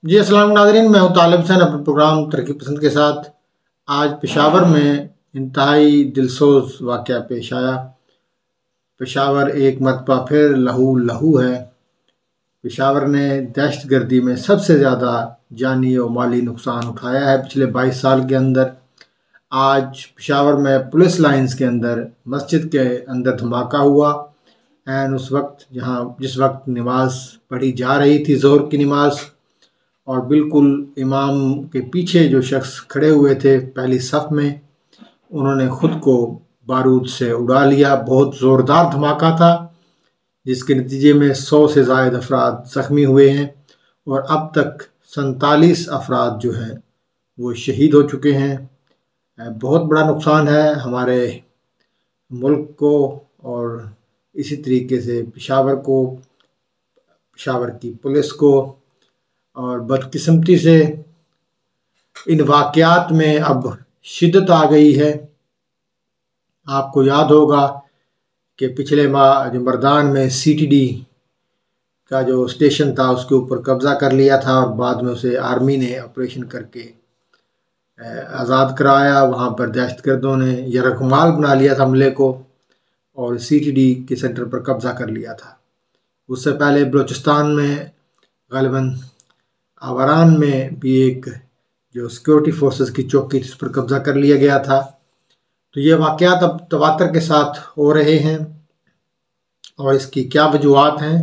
जी अस्सलाम नाज़रीन, मैं हूँ तालिब हुसैन अपने प्रोग्राम तरक्की पसंद के साथ। आज पेशावर में इंतहाई दिलसोज वाक़या पेश आया। पेशावर एक मरतबा फिर लहू लहू है। पेशावर ने दहशत गर्दी में सबसे ज़्यादा जानी और माली नुकसान उठाया है पिछले 22 साल के अंदर। आज पेशावर में पुलिस लाइंस के अंदर मस्जिद के अंदर धमाका हुआ एंड उस वक्त जिस वक्त नमाज पढ़ी जा रही थी, ज़ोहर की नमाज, और बिल्कुल इमाम के पीछे जो शख्स खड़े हुए थे पहली सफ़ में, उन्होंने ख़ुद को बारूद से उड़ा लिया। बहुत ज़ोरदार धमाका था जिसके नतीजे में 100 से ज़ायद अफराद ज़ख्मी हुए हैं और अब तक 47 अफराद जो हैं वो शहीद हो चुके हैं। बहुत बड़ा नुकसान है हमारे मुल्क को और इसी तरीके से पेशावर को, पेशावर की पुलिस को। और बदकिस्मती से इन वाक़यात में अब शिद्दत आ गई है। आपको याद होगा कि पिछले माह जो मर्दान में CTD का जो स्टेशन था उसके ऊपर कब्ज़ा कर लिया था और बाद में उसे आर्मी ने ऑपरेशन करके आज़ाद कराया। वहाँ पर दहशतगर्दों ने यरगमाल बना लिया था हमले को और CTD के सेंटर पर कब्ज़ा कर लिया था। उससे पहले बलूचिस्तान में ग़ालिबन आवारान में भी एक जो सिक्योरिटी फोर्सेस की चौकी थी उस पर कब्ज़ा कर लिया गया था। तो ये वाक़यात अब तवातर के साथ हो रहे हैं और इसकी क्या वजूहात हैं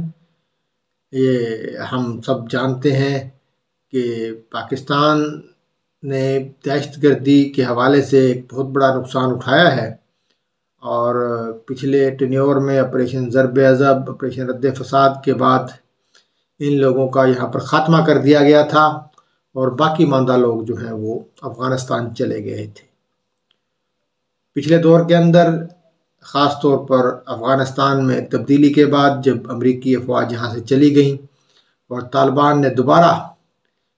ये हम सब जानते हैं कि पाकिस्तान ने दहशतगर्दी के हवाले से एक बहुत बड़ा नुकसान उठाया है और पिछले टेन्योर में ऑपरेशन ज़रब-ए-अज़ब, ऑपरेशन रद्द-ए-फ़साद के बाद इन लोगों का यहाँ पर ख़ात्मा कर दिया गया था और बाकी मांदा लोग जो हैं वो अफ़गानिस्तान चले गए थे। पिछले दौर के अंदर ख़ास तौर पर अफ़गानिस्तान में तब्दीली के बाद जब अमरीकी अफ़वाज यहाँ से चली गईं और तालिबान ने दोबारा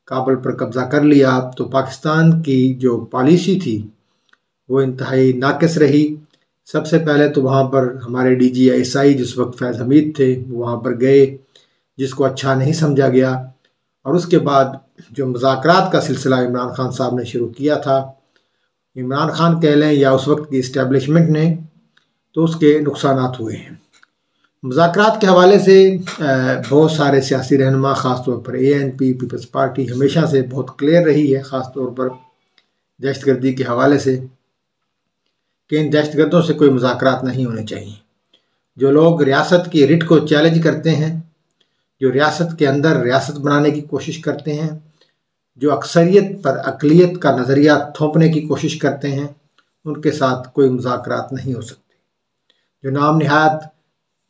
काबुल पर कब्ज़ा कर लिया, तो पाकिस्तान की जो पॉलिसी थी वो इंतहाई नाक़िस रही। सबसे पहले तो वहाँ पर हमारे DGI जिस वक्त फैज़ हमीद थे वो वहाँ पर गए, जिसको अच्छा नहीं समझा गया। और उसके बाद जो मुज़ाकरात का सिलसिला इमरान खान साहब ने शुरू किया था, इमरान खान कह लें या उस वक्त की इस्टेब्लिशमेंट ने, तो उसके नुकसानात हुए हैं। मुज़ाकरात के हवाले से बहुत सारे सियासी रहनुमा, ख़ास तौर पर ANP पीपल्स पार्टी हमेशा से बहुत क्लियर रही है, ख़ास तौर पर दहशतगर्दी के हवाले से, कि इन दहशतगर्दों से कोई मुज़ाकरात नहीं होने चाहिए। जो लोग रियासत की रिट को चैलेंज करते हैं, जो रियासत के अंदर रियासत बनाने की कोशिश करते हैं, जो अक्सरियत पर अक़लियत का नज़रिया थोपने की कोशिश करते हैं, उनके साथ कोई मुज़ाकरात नहीं हो सकते। जो नाम निहाद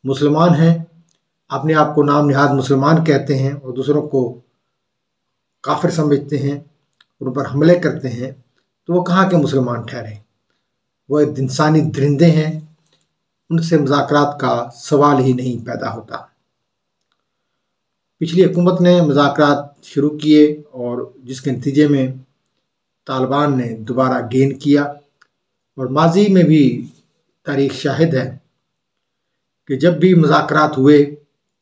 मुसलमान हैं, अपने आप को नाम निहाद मुसलमान कहते हैं और दूसरों को काफिर समझते हैं, उन पर हमले करते हैं, तो वो कहाँ के मुसलमान ठहरे? वो एक इंसानी दरिंदे हैं, उनसे मुज़ाकरात का सवाल ही नहीं पैदा होता। पिछली हुकूमत ने मुज़ाकरात शुरू किए और जिसके नतीजे में तालिबान ने दोबारा गेन किया और माजी में भी तारीख़ शाहिद है कि जब भी मुज़ाकरात हुए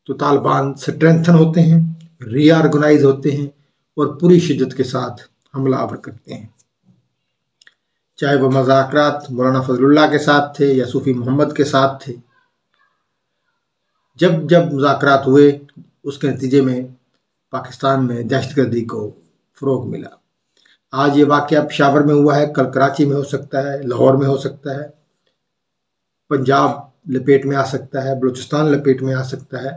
तो तालिबान स्ट्रेंथन होते हैं, रीऑर्गेनाइज होते हैं और पूरी शिद्दत के साथ हमला आवर करते हैं। चाहे वो मुज़ाकरात मौलाना फजलुल्लाह के साथ थे या सूफ़ी मोहम्मद के साथ थे, जब जब मुज़ाकरात हुए उसके नतीजे में पाकिस्तान में दहशतगर्दी को फ़रोग़ मिला। आज ये वाक़या पेशावर में हुआ है, कल कराची में हो सकता है, लाहौर में हो सकता है, पंजाब लपेट में आ सकता है, बलूचिस्तान लपेट में आ सकता है।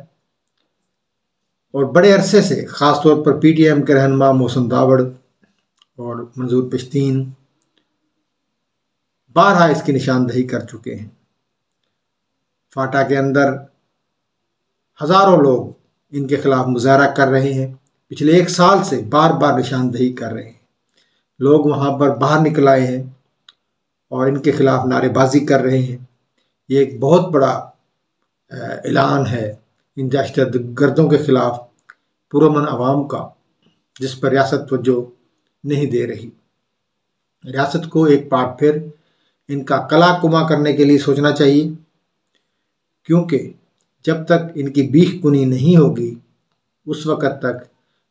और बड़े अरसे से ख़ास तौर पर PTM के रहनुमा मोहसिन दावड़ और मंजूर पश्तीन बारहा इसकी निशानदही कर चुके हैं। फाटा के अंदर हज़ारों लोग इनके खिलाफ मुजाहरा कर रहे हैं, पिछले 1 साल से बार बार निशानदही कर रहे हैं। लोग वहाँ पर बाहर निकल आए हैं और इनके खिलाफ नारेबाजी कर रहे हैं। ये एक बहुत बड़ा ऐलान है इन दहशतगर्दों के खिलाफ पुरअमन अवाम का, जिस पर रियासत तवज्जो नहीं दे रही। रियासत को एक बार फिर इनका कला कुमा करने के लिए सोचना चाहिए, क्योंकि जब तक इनकी बीख कुनी नहीं होगी उस वक़्त तक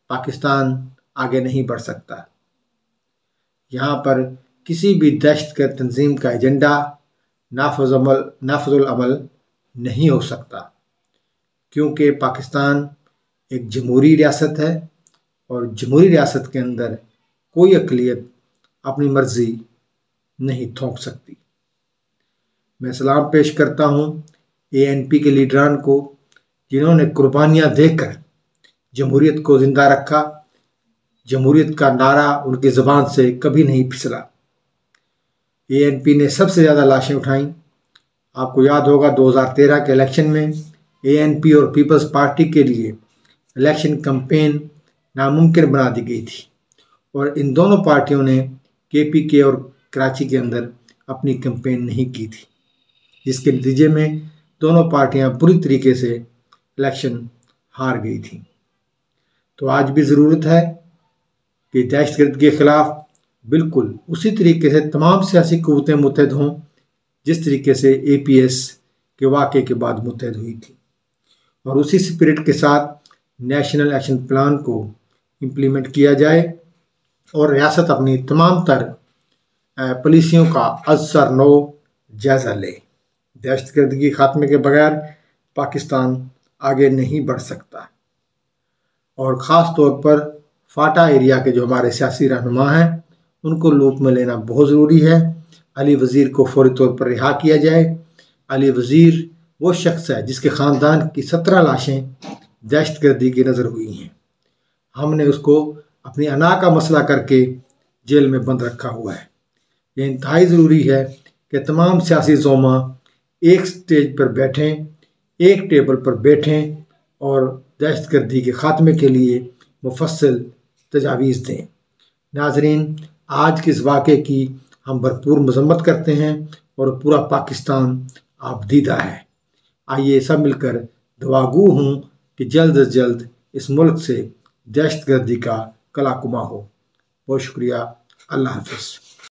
पाकिस्तान आगे नहीं बढ़ सकता। यहाँ पर किसी भी दहशतगर्द तंजीम का एजेंडा नाफजुल अमल नहीं हो सकता, क्योंकि पाकिस्तान एक जमहूरी रियासत है और जमहूरी रियासत के अंदर कोई अक़लियत अपनी मर्ज़ी नहीं थोप सकती। मैं सलाम पेश करता हूँ ANP के लीडरान को, जिन्होंने कुर्बानियाँ देकर जमहूरियत को ज़िंदा रखा। जमहूरियत का नारा उनकी ज़बान से कभी नहीं फिसला। ANP ने सबसे ज़्यादा लाशें उठाईं। आपको याद होगा 2013 के इलेक्शन में ANP और पीपल्स पार्टी के लिए इलेक्शन कैंपेन नामुमकिन बना दी गई थी और इन दोनों पार्टियों ने KPK और कराची के अंदर अपनी कैंपेन नहीं की थी, जिसके नतीजे में दोनों पार्टियां बुरी तरीके से इलेक्शन हार गई थी। तो आज भी ज़रूरत है कि दहशतगर्द के ख़िलाफ़ बिल्कुल उसी तरीके से तमाम सियासी क़ुव्वतें मुत्तहद हों जिस तरीके से APS के वाक़े के बाद मुत्तहद हुई थी, और उसी स्पिरिट के साथ नेशनल एक्शन प्लान को इम्प्लीमेंट किया जाए और रियासत अपनी तमाम तर पॉलिसियों का असर नो जायज़ा ले। दहशतगर्दी के खात्मे के बगैर पाकिस्तान आगे नहीं बढ़ सकता, और ख़ास तौर पर फाटा एरिया के जो हमारे सियासी रहनुमा हैं उनको लूप में लेना बहुत ज़रूरी है। अली वज़ीर को फौरी तौर पर रिहा किया जाए। अली वज़ीर वो शख्स है जिसके ख़ानदान की 17 लाशें दहशतगर्दी की नज़र हुई हैं। हमने उसको अपनी अना का मसला करके जेल में बंद रखा हुआ है। ये इंतहाई ज़रूरी है कि तमाम सियासी ज़ोमा एक स्टेज पर बैठें, एक टेबल पर बैठें और दहशतगर्दी के ख़ात्मे के लिए मुफस्सल तजावीज़ दें। नाज़रीन, आज के इस वाक़े की हम भरपूर मज़म्मत करते हैं और पूरा पाकिस्तान आबदीदा है। आइए सब मिलकर दुआगू हूँ कि जल्द अज जल्द इस मुल्क से दहशतगर्दी का कलाकुमा हो। बहुत शुक्रिया। अल्लाह हाफ़िज़।